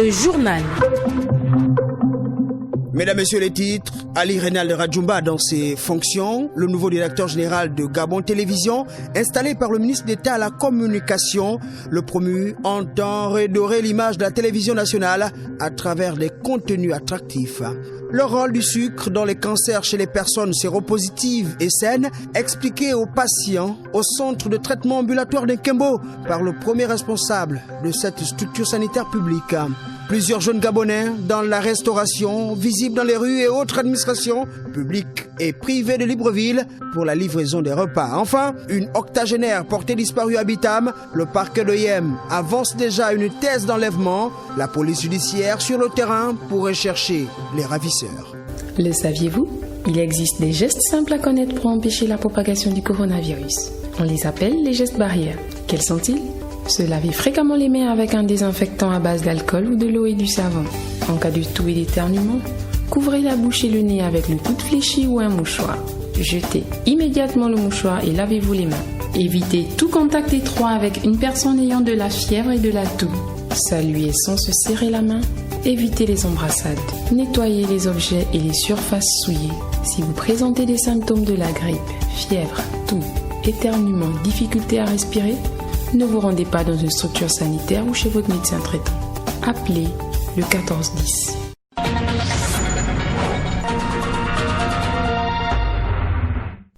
Le journal. Mesdames, Messieurs les titres, Ali Reynald Radjoumba dans ses fonctions, le nouveau directeur général de Gabon Télévision, installé par le ministre d'État à la communication, le promu entend redorer l'image de la télévision nationale à travers des contenus attractifs. Le rôle du sucre dans les cancers chez les personnes séropositives et saines, expliqué aux patients au centre de traitement ambulatoire de Kembo par le premier responsable de cette structure sanitaire publique. Plusieurs jeunes Gabonais dans la restauration, visibles dans les rues et autres administrations publiques et privées de Libreville pour la livraison des repas. Enfin, une octogénaire portée disparue à Bitam. Le parquet de Yem avance déjà une thèse d'enlèvement. La police judiciaire sur le terrain pour rechercher les ravisseurs. Le saviez-vous ? Il existe des gestes simples à connaître pour empêcher la propagation du coronavirus. On les appelle les gestes barrières. Quels sont-ils ? Se laver fréquemment les mains avec un désinfectant à base d'alcool ou de l'eau et du savon. En cas de toux et d'éternuement, couvrez la bouche et le nez avec le coude fléchi ou un mouchoir. Jetez immédiatement le mouchoir et lavez-vous les mains. Évitez tout contact étroit avec une personne ayant de la fièvre et de la toux. Saluez sans se serrer la main. Évitez les embrassades. Nettoyez les objets et les surfaces souillées. Si vous présentez des symptômes de la grippe, fièvre, toux, éternuement, difficulté à respirer, ne vous rendez pas dans une structure sanitaire ou chez votre médecin traitant. Appelez le 1410.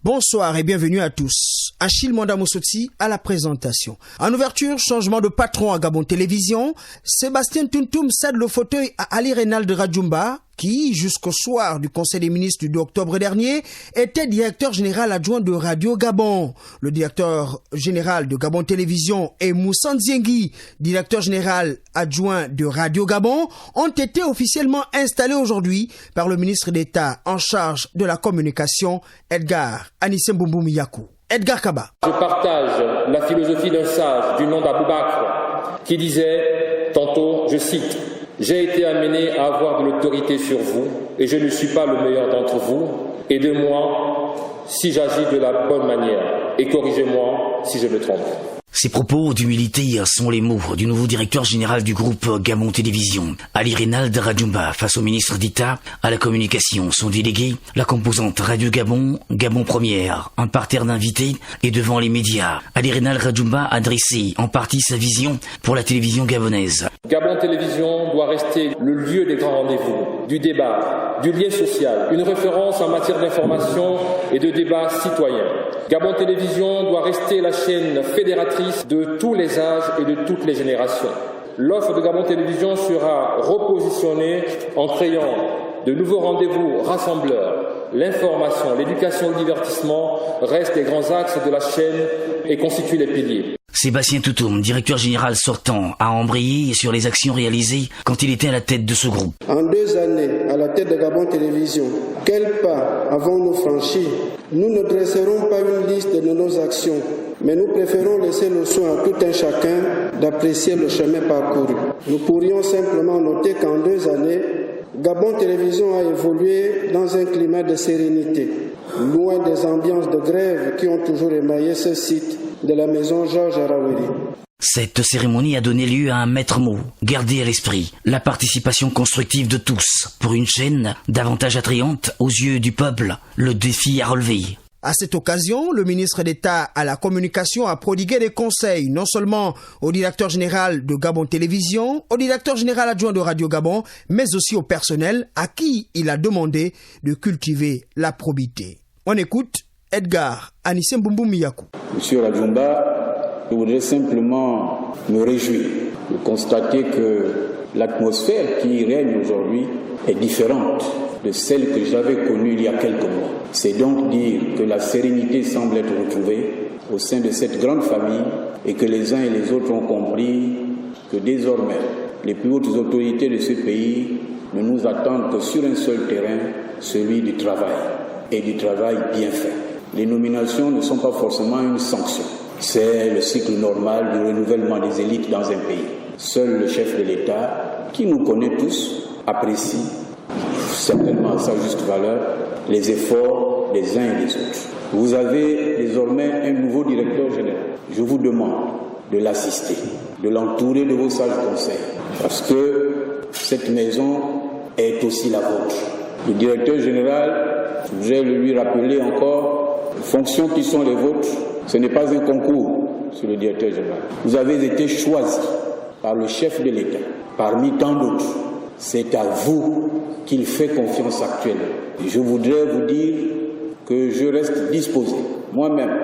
Bonsoir et bienvenue à tous. Achille Manda-Moussotsi à la présentation. En ouverture, changement de patron à Gabon Télévision. Sébastien Tuntum cède le fauteuil à Ali Reynald Radjoumba, qui, jusqu'au soir du Conseil des ministres du 2 octobre dernier, était directeur général adjoint de Radio Gabon. Le directeur général de Gabon Télévision et Moussa Nziengui, directeur général adjoint de Radio Gabon, ont été officiellement installés aujourd'hui par le ministre d'État en charge de la communication, Edgar Anissé-Mboumbou Yakou. Edgar Kaba. Je partage la philosophie d'un sage du nom d'Aboubakr qui disait, tantôt, je cite, « J'ai été amené à avoir de l'autorité sur vous et je ne suis pas le meilleur d'entre vous. Aidez-moi si j'agis de la bonne manière et corrigez-moi si je me trompe. » Ces propos d'humilité sont les mots du nouveau directeur général du groupe Gabon Télévision, Ali Reynald Radjoumba, face au ministre d'État à la communication. Son délégué, la composante Radio Gabon, Gabon Première, un parterre d'invités et devant les médias. Ali Reynald Radjoumba a dressé en partie sa vision pour la télévision gabonaise. Gabon Télévision doit rester le lieu des grands rendez-vous, du débat, du lien social, une référence en matière d'information et de débat citoyen. Gabon Télévision doit rester la chaîne fédératrice de tous les âges et de toutes les générations. L'offre de Gabon Télévision sera repositionnée en créant de nouveaux rendez-vous rassembleurs. L'information, l'éducation et le divertissement restent les grands axes de la chaîne et constituent les piliers. Sébastien Toutoum, directeur général sortant, a embrayé sur les actions réalisées quand il était à la tête de ce groupe. En 2 années, à la tête de Gabon Télévision, quel pas avons-nous franchi ? Nous ne dresserons pas une liste de nos actions, mais nous préférons laisser le soin à tout un chacun d'apprécier le chemin parcouru. Nous pourrions simplement noter qu'en 2 années, Gabon Télévision a évolué dans un climat de sérénité, loin des ambiances de grève qui ont toujours émaillé ce site de la maison Georges Araweri. Cette cérémonie a donné lieu à un maître mot, garder à l'esprit la participation constructive de tous pour une chaîne davantage attrayante aux yeux du peuple, le défi à relever. À cette occasion, le ministre d'État à la communication a prodigué des conseils non seulement au directeur général de Gabon Télévision, au directeur général adjoint de Radio Gabon, mais aussi au personnel à qui il a demandé de cultiver la probité. On écoute Edgar Anissé-Mboumbou Yakou. Monsieur Radjoumba, je voudrais simplement me réjouir de constater que l'atmosphère qui règne aujourd'hui est différente de celle que j'avais connue il y a quelques mois. C'est donc dire que la sérénité semble être retrouvée au sein de cette grande famille et que les uns et les autres ont compris que désormais, les plus hautes autorités de ce pays ne nous attendent que sur un seul terrain, celui du travail, et du travail bien fait. Les nominations ne sont pas forcément une sanction. C'est le cycle normal du renouvellement des élites dans un pays. Seul le chef de l'État, qui nous connaît tous, apprécie certainement à sa juste valeur les efforts des uns et des autres. Vous avez désormais un nouveau directeur général. Je vous demande de l'assister, de l'entourer de vos sages conseils, parce que cette maison est aussi la vôtre. Le directeur général, je voudrais lui rappeler encore, les fonctions qui sont les vôtres, ce n'est pas un concours sur le directeur général. Vous avez été choisi par le chef de l'État, parmi tant d'autres. C'est à vous qu'il fait confiance actuellement. Et je voudrais vous dire que je reste disposé, moi-même,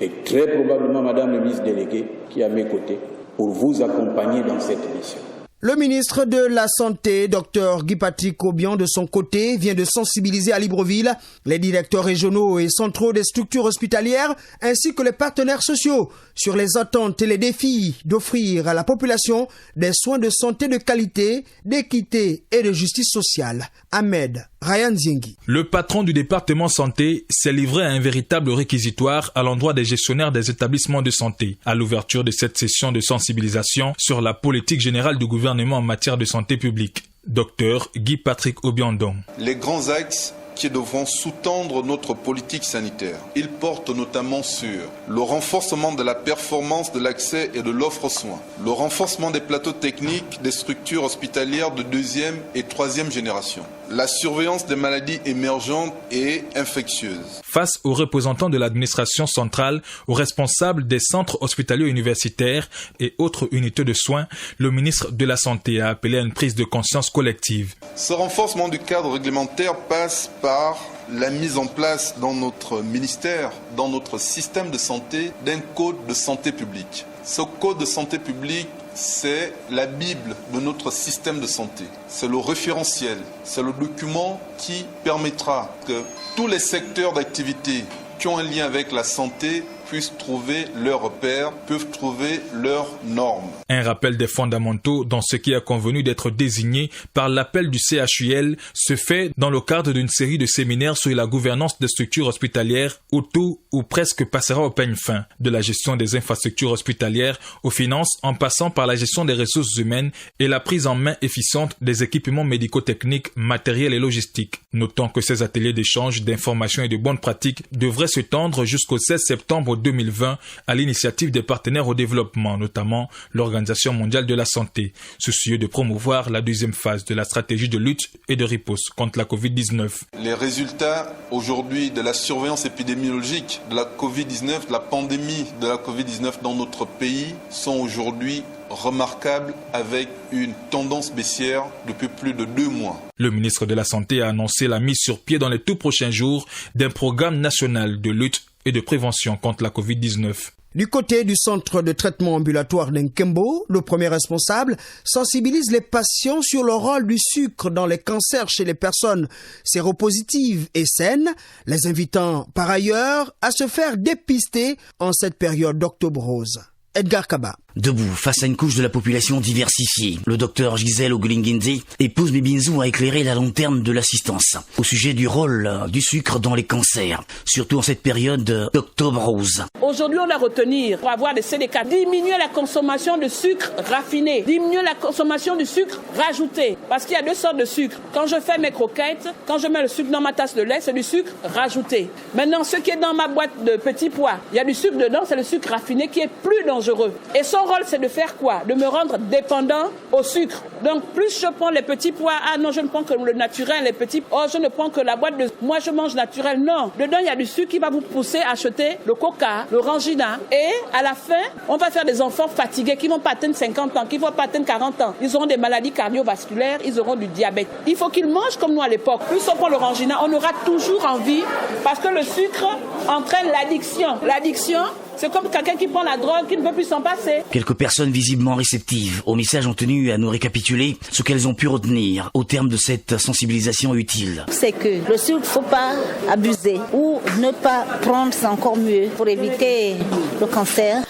et très probablement Madame le ministre délégué, qui est à mes côtés, pour vous accompagner dans cette mission. Le ministre de la Santé, Dr Guy-Patrick Obiang, de son côté, vient de sensibiliser à Libreville les directeurs régionaux et centraux des structures hospitalières ainsi que les partenaires sociaux sur les attentes et les défis d'offrir à la population des soins de santé de qualité, d'équité et de justice sociale. Ahmed Ryan Ziengi. Le patron du département santé s'est livré à un véritable réquisitoire à l'endroit des gestionnaires des établissements de santé à l'ouverture de cette session de sensibilisation sur la politique générale du gouvernement en matière de santé publique. Dr Guy-Patrick Obiang. Les grands axes qui devront sous-tendre notre politique sanitaire. Ils portent notamment sur le renforcement de la performance de l'accès et de l'offre aux soins, le renforcement des plateaux techniques des structures hospitalières de 2e et 3e génération, la surveillance des maladies émergentes et infectieuses. Face aux représentants de l'administration centrale, aux responsables des centres hospitaliers universitaires et autres unités de soins, le ministre de la Santé a appelé à une prise de conscience collective. Ce renforcement du cadre réglementaire passe par la mise en place dans notre ministère, dans notre système de santé, d'un code de santé publique. Ce code de santé publique, c'est la Bible de notre système de santé. C'est le référentiel, c'est le document qui permettra que tous les secteurs d'activité qui ont un lien avec la santé puissent trouver leurs repères, peuvent trouver leurs normes. Un rappel des fondamentaux dans ce qui est convenu d'être désigné par l'appel du CHUL se fait dans le cadre d'une série de séminaires sur la gouvernance des structures hospitalières où tout ou presque passera au peigne fin, de la gestion des infrastructures hospitalières aux finances en passant par la gestion des ressources humaines et la prise en main efficiente des équipements médico-techniques, matériels et logistiques. Notons que ces ateliers d'échange d'informations et de bonnes pratiques devraient se tendre jusqu'au 16 septembre 2020 à l'initiative des partenaires au développement, notamment l'Organisation mondiale de la santé, soucieux de promouvoir la deuxième phase de la stratégie de lutte et de riposte contre la Covid-19. Les résultats aujourd'hui de la surveillance épidémiologique de la Covid-19, de la pandémie de la Covid-19 dans notre pays sont aujourd'hui remarquables avec une tendance baissière depuis plus de 2 mois. Le ministre de la Santé a annoncé la mise sur pied dans les tout prochains jours d'un programme national de lutte et de prévention contre la Covid-19. Du côté du centre de traitement ambulatoire d'Nkembo, le premier responsable sensibilise les patients sur le rôle du sucre dans les cancers chez les personnes séropositives et saines, les invitant par ailleurs à se faire dépister en cette période d'octobre rose. Edgar Kaba. Debout, face à une couche de la population diversifiée, le docteur Gisèle Ogulinguinzi épouse Mibinzou a éclairé la lanterne de l'assistance au sujet du rôle du sucre dans les cancers, surtout en cette période d'octobre rose. Aujourd'hui, on doit retenir, pour avoir des CDK, diminuer la consommation de sucre raffiné, diminuer la consommation du sucre rajouté, parce qu'il y a 2 sortes de sucre. Quand je fais mes croquettes, quand je mets le sucre dans ma tasse de lait, c'est du sucre rajouté. Maintenant, ce qui est dans ma boîte de petits pois, il y a du sucre dedans, c'est le sucre raffiné qui est plus dangereux. Et son rôle, c'est de faire quoi? De me rendre dépendant au sucre. Donc, plus je prends les petits pois, ah non, je ne prends que le naturel, les petits, oh, je ne prends que la boîte de, moi je mange naturel. Non, dedans, il y a du sucre qui va vous pousser à acheter le coca, le Rangina. Et à la fin, on va faire des enfants fatigués qui ne vont pas atteindre 50 ans, qui ne vont pas atteindre 40 ans. Ils auront des maladies cardiovasculaires, ils auront du diabète. Il faut qu'ils mangent comme nous à l'époque. Plus on prend le Rangina, on aura toujours envie, parce que le sucre entraîne l'addiction. L'addiction, c'est comme quelqu'un qui prend la drogue, qui ne peut plus s'en passer. Quelques personnes visiblement réceptives au message ont tenu à nous récapituler ce qu'elles ont pu retenir au terme de cette sensibilisation utile. C'est que le sucre, il ne faut pas abuser ou ne pas prendre, c'est encore mieux pour éviter le cancer.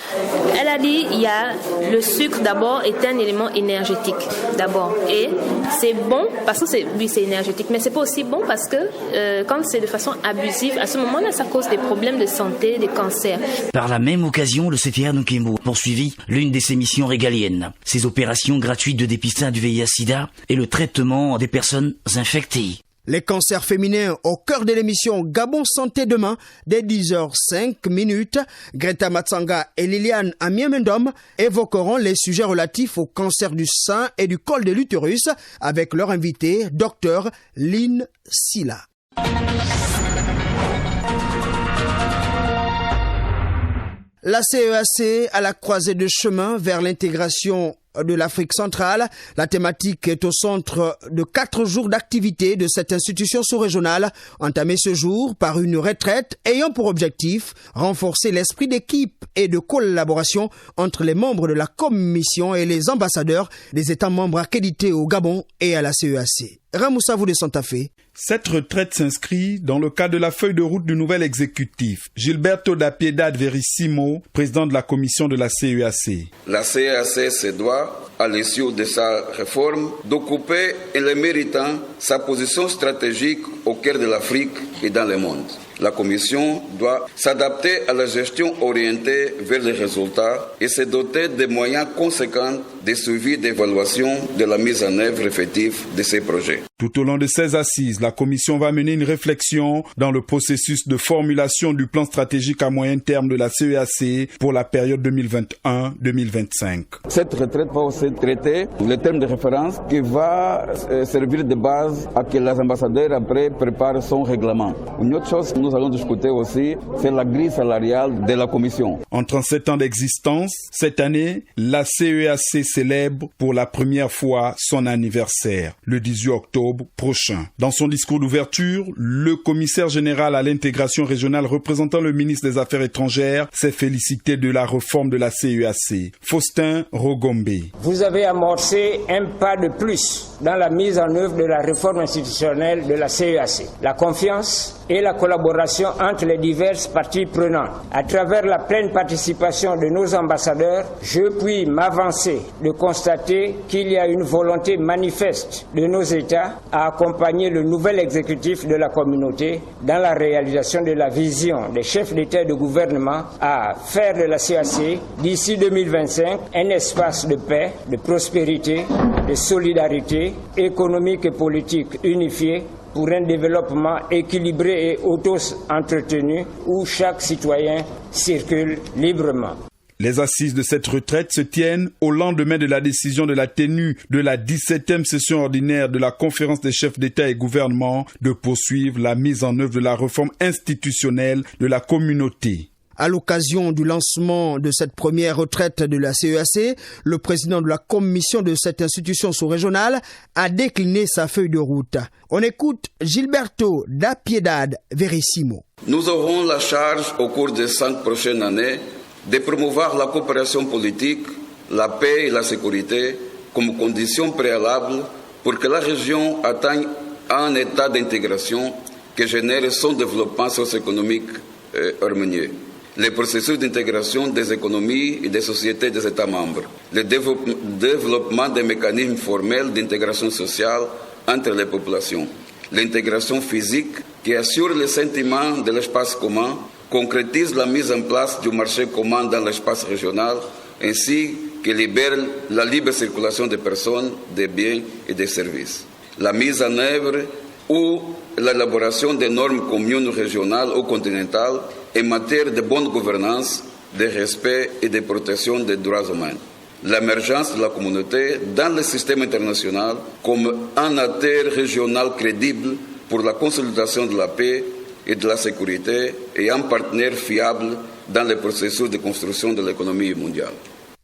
Elle a dit il y a le sucre d'abord est un élément énergétique d'abord et c'est bon parce que c'est énergétique, mais c'est pas aussi bon parce que quand c'est de façon abusive, à ce moment-là ça cause des problèmes de santé, des cancers. Par la même occasion, le CTA Nkembo poursuivit l'une de ses missions régaliennes, ses opérations gratuites de dépistage du VIH/SIDA et le traitement des personnes infectées. Les cancers féminins au cœur de l'émission Gabon Santé demain, dès 10h05. Greta Matsanga et Liliane Amiemendom évoqueront les sujets relatifs au cancer du sein et du col de l'utérus avec leur invité, Dr Lynn Silla. La CEAC à la croisée de chemin vers l'intégration de l'Afrique centrale. La thématique est au centre de 4 jours d'activité de cette institution sous-régionale, entamée ce jour par une retraite ayant pour objectif renforcer l'esprit d'équipe et de collaboration entre les membres de la commission et les ambassadeurs des États membres accrédités au Gabon et à la CEAC. Ramoussavou de Santa Fe. Cette retraite s'inscrit dans le cadre de la feuille de route du nouvel exécutif. Gilberto da Piedad Verissimo, président de la commission de la CEAC. La CEAC se doit, à l'issue de sa réforme, d'occuper, et le méritant, sa position stratégique au cœur de l'Afrique et dans le monde. La Commission doit s'adapter à la gestion orientée vers les résultats et se doter de moyens conséquents de suivi et d'évaluation de la mise en œuvre effective de ces projets. Tout au long de ces assises, la Commission va mener une réflexion dans le processus de formulation du plan stratégique à moyen terme de la CEAC pour la période 2021-2025. Cette retraite va aussi traiter le terme de référence qui va servir de base à que les ambassadeurs après préparent son règlement. Une autre chose que nous allons discuter aussi, c'est la grille salariale de la Commission. En 37 ans d'existence, cette année, la CEAC célèbre pour la première fois son anniversaire, le 18 octobre prochain. Dans son discours d'ouverture, le commissaire général à l'intégration régionale représentant le ministre des Affaires étrangères s'est félicité de la réforme de la CEAC. Faustin Rogombe. Vous avez amorcé un pas de plus dans la mise en œuvre de la réforme institutionnelle de la CEAC. La confiance et la collaboration entre les diverses parties prenantes. À travers la pleine participation de nos ambassadeurs, je puis m'avancer de constater qu'il y a une volonté manifeste de nos États à accompagner le nouvel exécutif de la communauté dans la réalisation de la vision des chefs d'État et de gouvernement à faire de la CEAC d'ici 2025 un espace de paix, de prospérité, de solidarité économique et politique unifiée pour un développement équilibré et auto-entretenu où chaque citoyen circule librement. Les assises de cette retraite se tiennent au lendemain de la décision de la tenue de la 17e session ordinaire de la conférence des chefs d'État et gouvernement de poursuivre la mise en œuvre de la réforme institutionnelle de la communauté. À l'occasion du lancement de cette première retraite de la CEAC, le président de la commission de cette institution sous-régionale a décliné sa feuille de route. On écoute Gilberto da Piedad Verissimo. Nous aurons la charge au cours des 5 prochaines années de promouvoir la coopération politique, la paix et la sécurité comme conditions préalables pour que la région atteigne un état d'intégration qui génère son développement socio-économique harmonieux. Le processus d'intégration des économies et des sociétés des États membres, le développement des mécanismes formels d'intégration sociale entre les populations, l'intégration physique qui assure le sentiment de l'espace commun, concrétise la mise en place du marché commun dans l'espace régional, ainsi que libère la libre circulation des personnes, des biens et des services. La mise en œuvre ou l'élaboration des normes communes régionales ou continentales en matière de bonne gouvernance, de respect et de protection des droits humains. L'émergence de la communauté dans le système international comme un acteur régional crédible pour la consolidation de la paix et de la sécurité et un partenaire fiable dans le processus de construction de l'économie mondiale.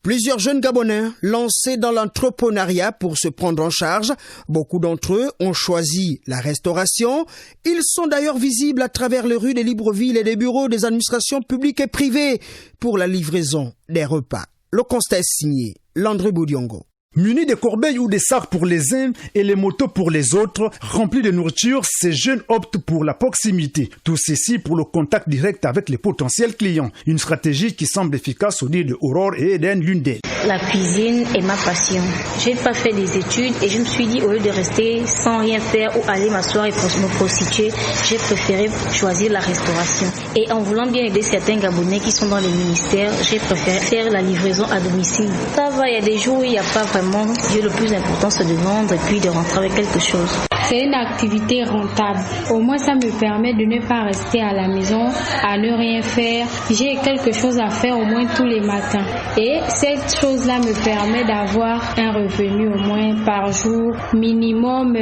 Plusieurs jeunes Gabonais lancés dans l'entrepreneuriat pour se prendre en charge. Beaucoup d'entre eux ont choisi la restauration. Ils sont d'ailleurs visibles à travers les rues des Libreville et des bureaux des administrations publiques et privées pour la livraison des repas. Le constat est signé Landry Boudiongo. Munis de corbeilles ou des sacs pour les uns et les motos pour les autres, remplis de nourriture, ces jeunes optent pour la proximité. Tout ceci pour le contact direct avec les potentiels clients. Une stratégie qui semble efficace au dire de Aurore et Eden, l'une d'elles. La cuisine est ma passion. J'ai pas fait des études et je me suis dit, au lieu de rester sans rien faire ou aller m'asseoir et me prostituer, j'ai préféré choisir la restauration. Et en voulant bien aider certains Gabonais qui sont dans les ministères, j'ai préféré faire la livraison à domicile. Ça va, il y a des jours où il n'y a pas vraiment, le plus important, c'est de vendre et puis de rentrer avec quelque chose. C'est une activité rentable. Au moins, ça me permet de ne pas rester à la maison, à ne rien faire. J'ai quelque chose à faire au moins tous les matins. Et cette chose-là me permet d'avoir un revenu au moins par jour, minimum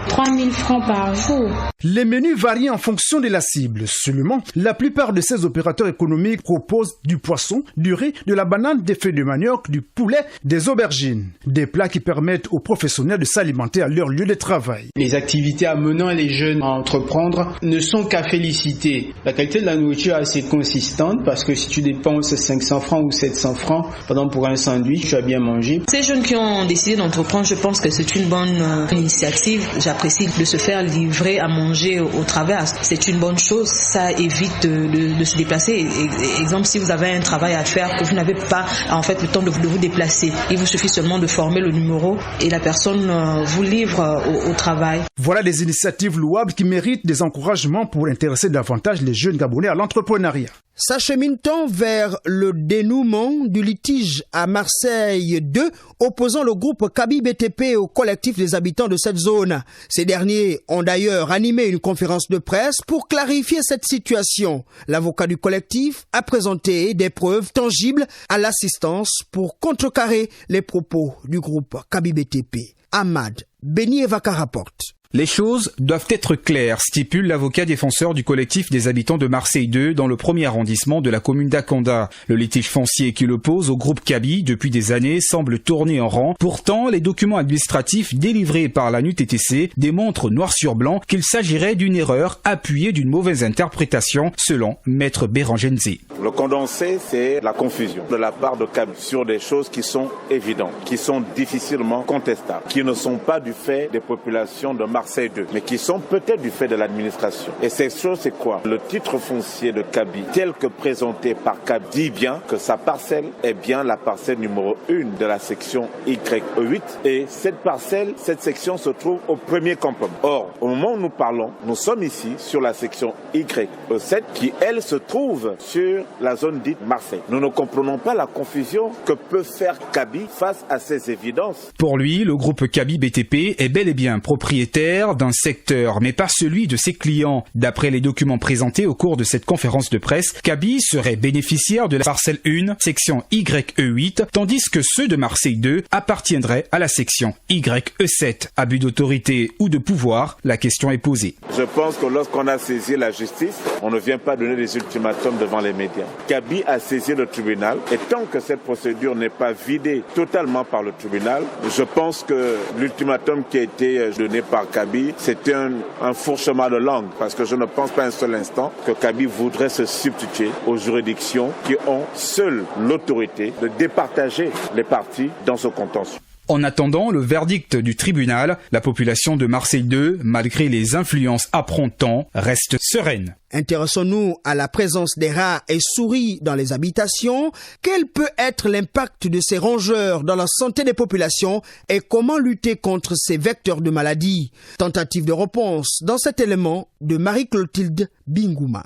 3000 francs par jour. Les menus varient en fonction de la cible. Seulement, la plupart de ces opérateurs économiques proposent du poisson, du riz, de la banane, des feuilles de manioc, du poulet, des aubergines. Des plats qui permettent aux professionnels de s'alimenter à leur lieu de travail. Les activités amenant les jeunes à entreprendre ne sont qu'à féliciter. La qualité de la nourriture est assez consistante parce que si tu dépenses 500 francs ou 700 francs, par exemple pour un sandwich, tu as bien mangé. Ces jeunes qui ont décidé d'entreprendre, je pense que c'est une bonne initiative. J'apprécie de se faire livrer à manger au travers. C'est une bonne chose. Ça évite de se déplacer. Exemple, si vous avez un travail à faire que vous n'avez pas en fait le temps de vous déplacer, il vous suffit seulement de former le numéro et la personne vous livre au travail. Voilà des initiatives louables qui méritent des encouragements pour intéresser davantage les jeunes Gabonais à l'entrepreneuriat. S'achemine-t-on vers le dénouement du litige à Marseille 2 opposant le groupe Kaby BTP au collectif des habitants de cette zone? Ces derniers ont d'ailleurs animé une conférence de presse pour clarifier cette situation. L'avocat du collectif a présenté des preuves tangibles à l'assistance pour contrecarrer les propos du groupe Kaby BTP. Ahmad Benievaka rapporte. Les choses doivent être claires, stipule l'avocat défenseur du collectif des habitants de Marseille 2 dans le premier arrondissement de la commune d'Akanda. Le litige foncier qui l'oppose au groupe Kaby depuis des années semble tourner en rang. Pourtant, les documents administratifs délivrés par la NUTTC démontrent noir sur blanc qu'il s'agirait d'une erreur appuyée d'une mauvaise interprétation, selon Maître Bérangenze. Le condensé, c'est la confusion de la part de Kaby sur des choses qui sont évidentes, qui sont difficilement contestables, qui ne sont pas du fait des populations de Marseille 2, mais qui sont peut-être du fait de l'administration. Et cette chose, c'est quoi? Le titre foncier de Kaby, tel que présenté par Kaby, dit bien que sa parcelle est bien la parcelle numéro 1 de la section YE8. Et cette parcelle, cette section se trouve au premier campement. Or, au moment où nous parlons, nous sommes ici sur la section YE7 qui, elle, se trouve sur la zone dite Marseille. Nous ne comprenons pas la confusion que peut faire Kaby face à ces évidences. Pour lui, le groupe Kaby BTP est bel et bien propriétaire d'un secteur, mais pas celui de ses clients. D'après les documents présentés au cours de cette conférence de presse, Kaby serait bénéficiaire de la parcelle 1, section YE8, tandis que ceux de Marseille 2 appartiendraient à la section YE7. Abus d'autorité ou de pouvoir, la question est posée. Je pense que lorsqu'on a saisi la justice, on ne vient pas donner des ultimatums devant les médias. Kaby a saisi le tribunal et tant que cette procédure n'est pas vidée totalement par le tribunal, je pense que l'ultimatum qui a été donné par Kaby, c'était un fourchement de langue parce que je ne pense pas un seul instant que Kaby voudrait se substituer aux juridictions qui ont seule l'autorité de départager les parties dans ce contentieux. En attendant le verdict du tribunal, la population de Marseille 2, malgré les influences affrontant, reste sereine. Intéressons-nous à la présence des rats et souris dans les habitations. Quel peut être l'impact de ces rongeurs dans la santé des populations et comment lutter contre ces vecteurs de maladies? Tentative de réponse dans cet élément de Marie-Clotilde Bingouma.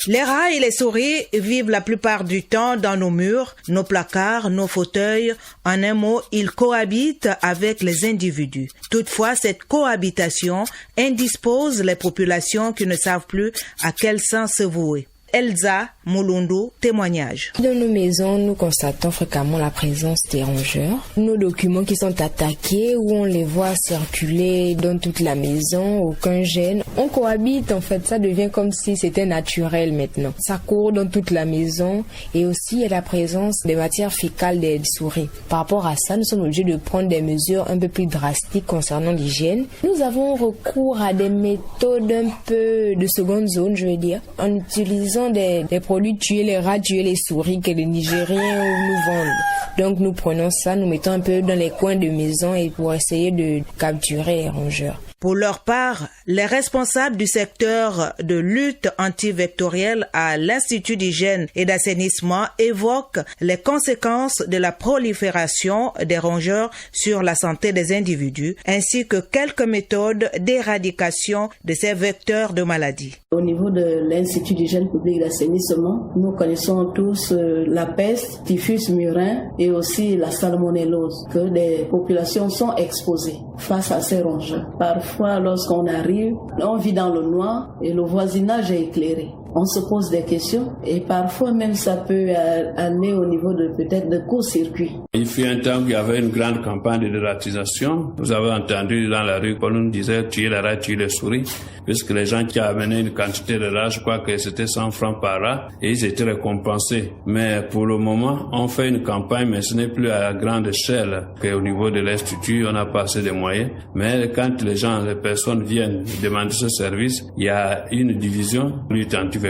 Les rats et les souris vivent la plupart du temps dans nos murs, nos placards, nos fauteuils. En un mot, ils cohabitent avec les individus. Toutefois, cette cohabitation indispose les populations qui ne savent plus à quel sens se vouer. Elsa Moulondo, témoignage. Dans nos maisons, nous constatons fréquemment la présence des rongeurs. Nos documents qui sont attaqués, où on les voit circuler dans toute la maison, aucun gêne. On cohabite en fait, ça devient comme si c'était naturel maintenant. Ça court dans toute la maison et aussi il y a la présence des matières fécales des souris. Par rapport à ça, nous sommes obligés de prendre des mesures un peu plus drastiques concernant l'hygiène. Nous avons recours à des méthodes un peu de seconde zone, je veux dire, en utilisant des produits tuer les rats, tuer les souris que les Nigériens nous vendent. Donc nous prenons ça, nous mettons un peu dans les coins de maison et pour essayer de capturer les rongeurs. Pour leur part, les responsables du secteur de lutte antivectorielle à l'Institut d'hygiène et d'assainissement évoquent les conséquences de la prolifération des rongeurs sur la santé des individus, ainsi que quelques méthodes d'éradication de ces vecteurs de maladies. Au niveau de l'Institut d'hygiène publique d'assainissement, nous connaissons tous la peste, typhus murin et aussi la salmonellose, que des populations sont exposées face à ces rongeurs. Parfois, lorsqu'on arrive, on vit dans le noir et le voisinage est éclairé. On se pose des questions et parfois même ça peut aller au niveau de peut-être de court-circuit. Il fut un temps qu'il y avait une grande campagne de dératisation. Vous avez entendu dans la rue qu'on nous disait tuer la rat, tuer les souris, puisque les gens qui amenaient une quantité de rats, je crois que c'était 100 francs par rat, et ils étaient récompensés. Mais pour le moment, on fait une campagne, mais ce n'est plus à grande échelle. Au niveau de l'Institut, on n'a pas assez de moyens. Mais quand les personnes viennent demander ce service, il y a une division lutte antivectorienne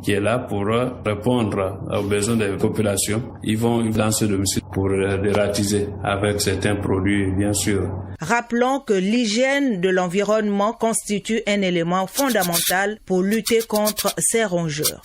qui est là pour répondre aux besoins des populations. Ils vont dans ce domicile pour dératiser avec certains produits, bien sûr. Rappelons que l'hygiène de l'environnement constitue un élément fondamental pour lutter contre ces rongeurs.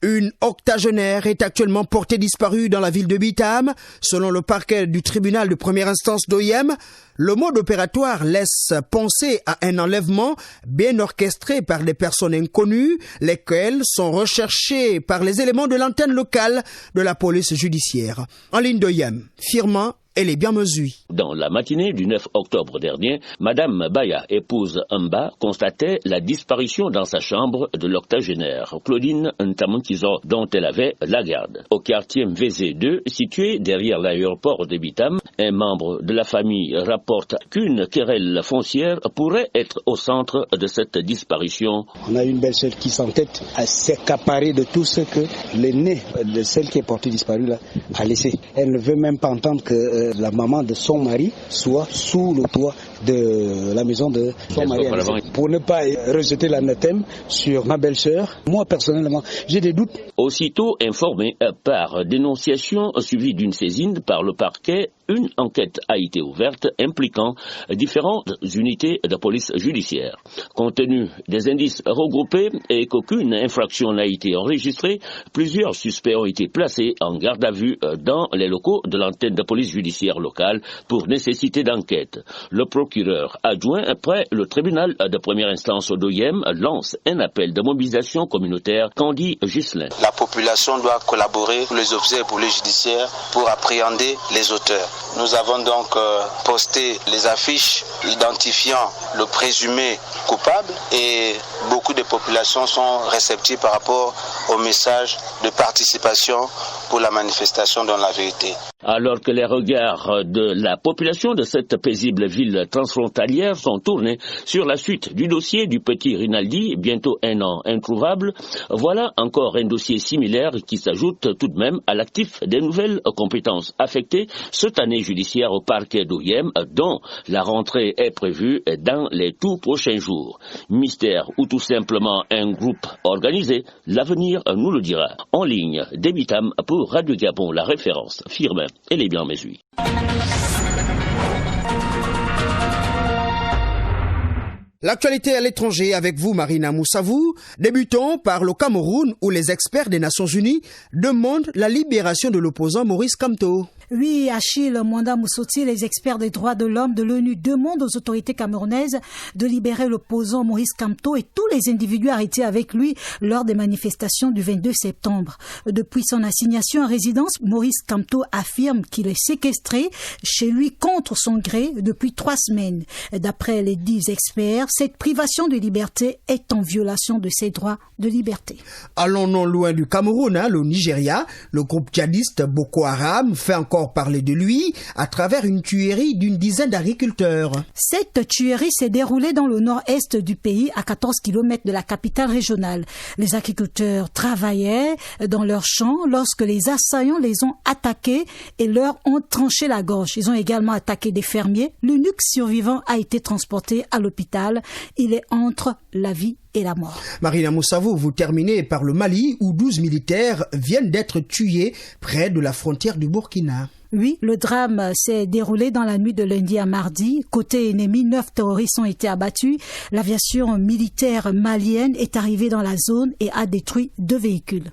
Une octogénaire est actuellement portée disparue dans la ville de Bitam. Selon le parquet du tribunal de première instance d'Oyem, le mode opératoire laisse penser à un enlèvement bien orchestré par des personnes inconnues, lesquelles sont recherchées par les éléments de l'antenne locale de la police judiciaire. En ligne d'Oyem, Firmin, elle est bien mesurée. Dans la matinée du 9 octobre dernier, Madame Baya, épouse Mba, constatait la disparition dans sa chambre de l'octogénaire Claudine Ntamunkizo, dont elle avait la garde. Au quartier MVZ2, situé derrière l'aéroport de Bitam, un membre de la famille rapporte qu'une querelle foncière pourrait être au centre de cette disparition. On a une belle-sœur qui s'entête à s'accaparer de tout ce que l'aînée de celle qui est portée disparue là a laissé. Elle ne veut même pas entendre que la maman de son mari soit sous le toit de la maison de son mari. Pour ne pas rejeter l'anathème sur ma belle-sœur, moi personnellement, j'ai des doutes. Aussitôt informé par dénonciation suivie d'une saisine par le parquet, une enquête a été ouverte impliquant différentes unités de police judiciaire. Compte tenu des indices regroupés et qu'aucune infraction n'a été enregistrée, plusieurs suspects ont été placés en garde à vue dans les locaux de l'antenne de police judiciaire locale pour nécessité d'enquête. Le procureur adjoint près le tribunal de première instance d'Oyem lance un appel de mobilisation communautaire Candy Ghislain. La population doit collaborer pour les officiers et pour les judiciaires pour appréhender les auteurs. Nous avons donc posté les affiches identifiant le présumé coupable et beaucoup de populations sont réceptives par rapport au message de participation pour la manifestation dans la vérité. Alors que les regards de la population de cette paisible ville transfrontalière sont tournés sur la suite du dossier du petit Rinaldi, bientôt 1 an introuvable, voilà encore un dossier similaire qui s'ajoute tout de même à l'actif des nouvelles compétences affectées cette année judiciaire au parquet d'Oyem, dont la rentrée est prévue dans les tout prochains jours. Mystère ou tout simplement un groupe organisé, l'avenir nous le dira. En ligne, Bitam pour Radio Gabon, la référence, Firmin. Elle est bien mesure. L'actualité à l'étranger avec vous, Marina Moussavou. Débutons par le Cameroun où les experts des Nations Unies demandent la libération de l'opposant Maurice Kamto. Oui, Achille Mwanda Moussoti, les experts des droits de l'homme de l'ONU demandent aux autorités camerounaises de libérer l'opposant Maurice Kamto et tous les individus arrêtés avec lui lors des manifestations du 22 septembre. Depuis son assignation à résidence, Maurice Kamto affirme qu'il est séquestré chez lui contre son gré depuis 3 semaines. D'après les 10 experts, cette privation de liberté est en violation de ses droits de liberté. Allons non loin du Cameroun, le Nigeria, le groupe djihadiste Boko Haram fait encore parler de lui à travers une tuerie d'une dizaine d'agriculteurs. Cette tuerie s'est déroulée dans le nord-est du pays, à 14 km de la capitale régionale. Les agriculteurs travaillaient dans leurs champs lorsque les assaillants les ont attaqués et leur ont tranché la gorge. Ils ont également attaqué des fermiers. L'unique survivant a été transporté à l'hôpital. Il est entre la vie et la mort. Marina Moussavou, vous terminez par le Mali où 12 militaires viennent d'être tués près de la frontière du Burkina. Oui, le drame s'est déroulé dans la nuit de lundi à mardi. Côté ennemi, 9 terroristes ont été abattus. L'aviation militaire malienne est arrivée dans la zone et a détruit 2 véhicules.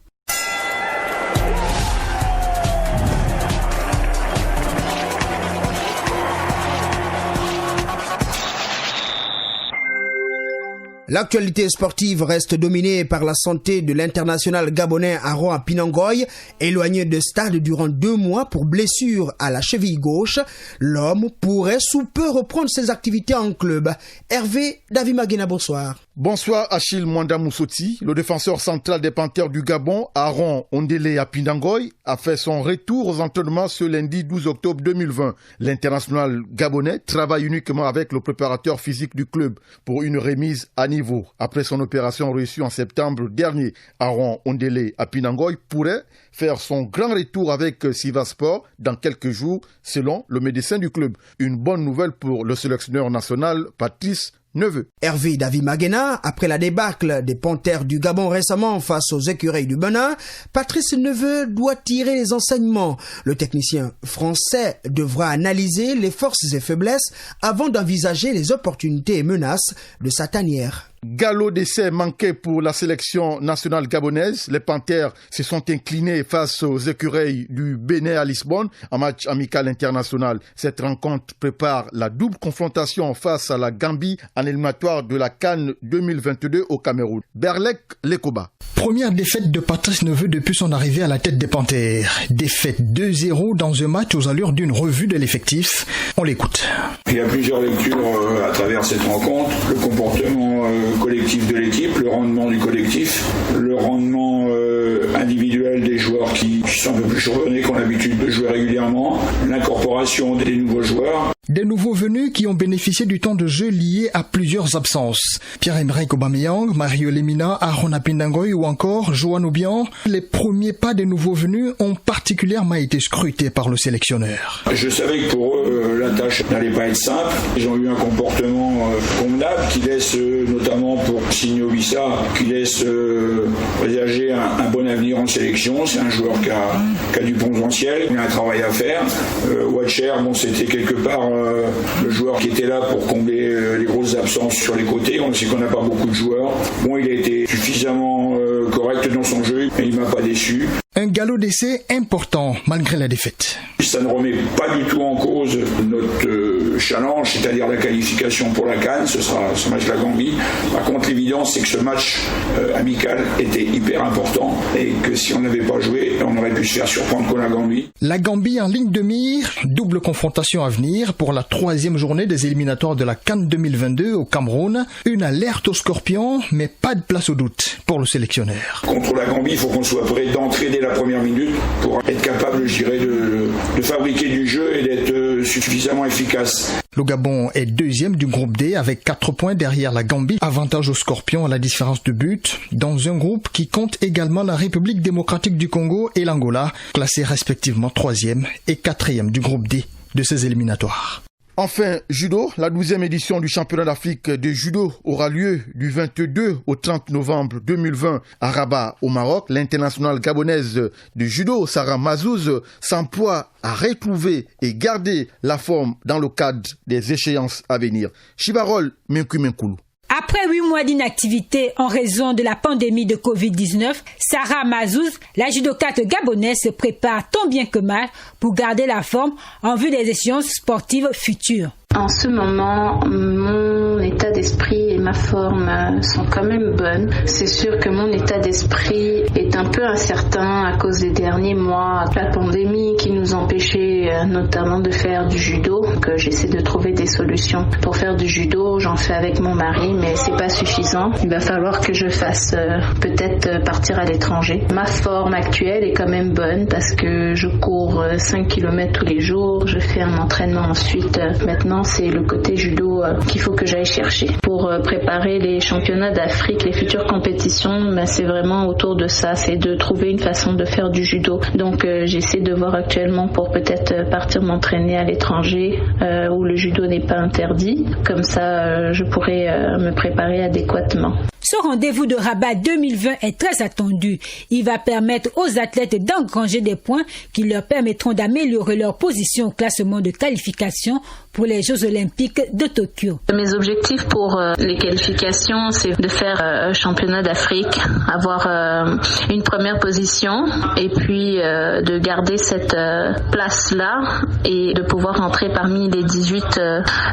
L'actualité sportive reste dominée par la santé de l'international gabonais Aaron Apinangoy, éloigné de stade durant 2 mois pour blessure à la cheville gauche. L'homme pourrait sous peu reprendre ses activités en club. Hervé David Magena, bonsoir. Bonsoir Achille Mwanda Moussoti. Le défenseur central des Panthères du Gabon, Aaron Ondele Apinangoy, a fait son retour aux entraînements ce lundi 12 octobre 2020. L'international gabonais travaille uniquement avec le préparateur physique du club pour une remise à niveau. Après son opération réussie en septembre dernier, Aaron Ondele Apinangoy pourrait faire son grand retour avec Sivaspor dans quelques jours, selon le médecin du club. Une bonne nouvelle pour le sélectionneur national Patrice Neveu. Hervé David Magena, après la débâcle des Panthères du Gabon récemment face aux écureuils du Benin, Patrice Neveu doit tirer les enseignements. Le technicien français devra analyser les forces et faiblesses avant d'envisager les opportunités et menaces de sa tanière. Galop d'essai manqué pour la sélection nationale gabonaise. Les Panthères se sont inclinés face aux écureuils du Bénin à Lisbonne en match amical international. Cette rencontre prépare la double confrontation face à la Gambie en éliminatoire de la CAN 2022 au Cameroun. Berlek Lekoba. Première défaite de Patrice Neveu depuis son arrivée à la tête des Panthères. Défaite 2-0 dans un match aux allures d'une revue de l'effectif. On l'écoute. Il y a plusieurs lectures à travers cette rencontre. Le comportement collectif de l'équipe, le rendement du collectif, le rendement individuel des joueurs qui sont un peu plus chevronnés, qui ont l'habitude de jouer régulièrement, l'incorporation des nouveaux joueurs. Des nouveaux venus qui ont bénéficié du temps de jeu lié à plusieurs absences. Pierre-Emerick Aubameyang, Mario Lemina, Aaron Apinangoy ou encore Johan Obiang. Les premiers pas des nouveaux venus ont particulièrement été scrutés par le sélectionneur. Je savais que pour eux, la tâche n'allait pas être simple. Ils ont eu un comportement convenable qui laisse, notamment pour Signo Wissa, qui laisse présager un bon avenir en sélection. C'est un joueur qui a du potentiel, il a un travail à faire. Watcher, c'était quelque part le joueur qui était là pour combler les grosses absences sur les côtés. On sait qu'on n'a pas beaucoup de joueurs. Bon, il a été suffisamment correct dans son jeu, mais il m'a pas déçu. Un galop d'essai important malgré la défaite. Ça ne remet pas du tout en cause notre challenge, c'est-à-dire la qualification pour la CAN. Ce sera ce match de la Gambie. Par contre, l'évidence, c'est que ce match amical était hyper important et que si on n'avait pas joué, on aurait pu se faire surprendre contre la Gambie. La Gambie en ligne de mire, double confrontation à venir pour la 3e journée des éliminatoires de la CAN 2022 au Cameroun. Une alerte aux Scorpions, mais pas de place au doute pour le sélectionneur. Contre la Gambie, il faut qu'on soit prêt d'entrer dès la première minute pour être capable, je dirais, de fabriquer du jeu et d'être suffisamment efficace. Le Gabon est 2e du groupe D avec 4 points derrière la Gambie. Avantage aux Scorpions à la différence de but dans un groupe qui compte également la République démocratique du Congo et l'Angola, classés respectivement 3e et 4e du groupe D de ces éliminatoires. Enfin, judo, la 12e édition du championnat d'Afrique de judo aura lieu du 22 au 30 novembre 2020 à Rabat au Maroc. L'internationale gabonaise de judo, Sarah Mazouz, s'emploie à retrouver et garder la forme dans le cadre des échéances à venir. Chibarol Menkumenkoulou. Après 8 mois d'inactivité en raison de la pandémie de Covid-19, Sarah Mazouz, la judokate gabonaise, se prépare tant bien que mal pour garder la forme en vue des échéances sportives futures. En ce moment, mon état d'esprit et ma forme sont quand même bonnes. C'est sûr que mon état d'esprit est un peu incertain à cause des derniers mois, la pandémie qui nous empêchait notamment de faire du judo. Donc j'essaie de trouver des solutions pour faire du judo. J'en fais avec mon mari, mais c'est pas suffisant. Il va falloir que je fasse peut-être partir à l'étranger. Ma forme actuelle est quand même bonne parce que je cours 5 km tous les jours. Je fais un entraînement ensuite. Maintenant, c'est le côté judo qu'il faut que j'aille chercher. Pour préparer les championnats d'Afrique, les futures compétitions, c'est vraiment autour de ça, c'est de trouver une façon de faire du judo. Donc j'essaie de voir actuellement pour peut-être partir m'entraîner à l'étranger où le judo n'est pas interdit. Comme ça, je pourrais me préparer adéquatement. Ce rendez-vous de Rabat 2020 est très attendu. Il va permettre aux athlètes d'engranger des points qui leur permettront d'améliorer leur position au classement de qualification pour les Jeux Olympiques de Tokyo. Mes objectifs pour les qualifications, c'est de faire un championnat d'Afrique, avoir une première position et puis de garder cette place-là et de pouvoir entrer parmi les 18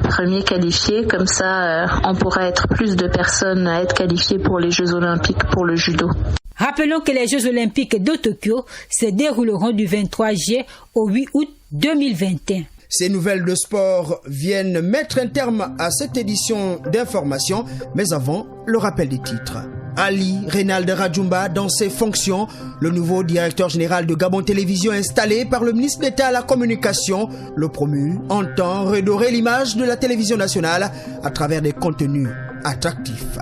premiers qualifiés. Comme ça, on pourra être plus de personnes à être qualifiées pour les Jeux Olympiques pour le judo. Rappelons que les Jeux Olympiques de Tokyo se dérouleront du 23 juillet au 8 août 2021. Ces nouvelles de sport viennent mettre un terme à cette édition d'information, mais avant, le rappel des titres. Ali Reynald Rajumba dans ses fonctions, le nouveau directeur général de Gabon Télévision installé par le ministre d'État à la communication, le promu entend redorer l'image de la télévision nationale à travers des contenus attractifs.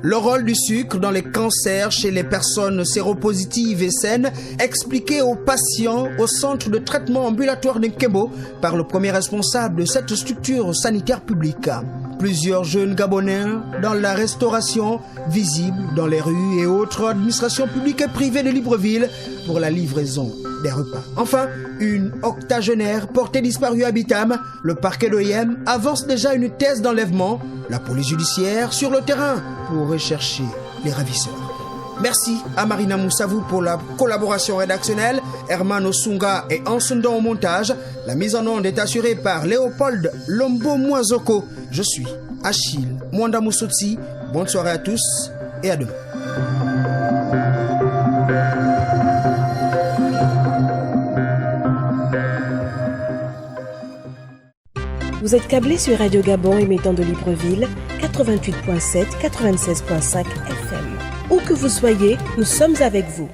Le rôle du sucre dans les cancers chez les personnes séropositives et saines, expliqué aux patients au centre de traitement ambulatoire d'Nkebo par le premier responsable de cette structure sanitaire publique. Plusieurs jeunes Gabonais dans la restauration, visibles dans les rues et autres administrations publiques et privées de Libreville pour la livraison des repas. Enfin, une octogénaire portée disparue à Bitam. Le parquet d'Oyem avance déjà une thèse d'enlèvement. La police judiciaire sur le terrain pour rechercher les ravisseurs. Merci à Marina Moussavou pour la collaboration rédactionnelle, Herman Osunga et Ansundon au montage. La mise en onde est assurée par Léopold Lombo-Moizoko. Je suis Achille Mwanda Moussotsi. Bonne soirée à tous et à demain. Vous êtes câblé sur Radio Gabon émettant de Libreville, 88.7, 96.5 FM. Où que vous soyez, nous sommes avec vous.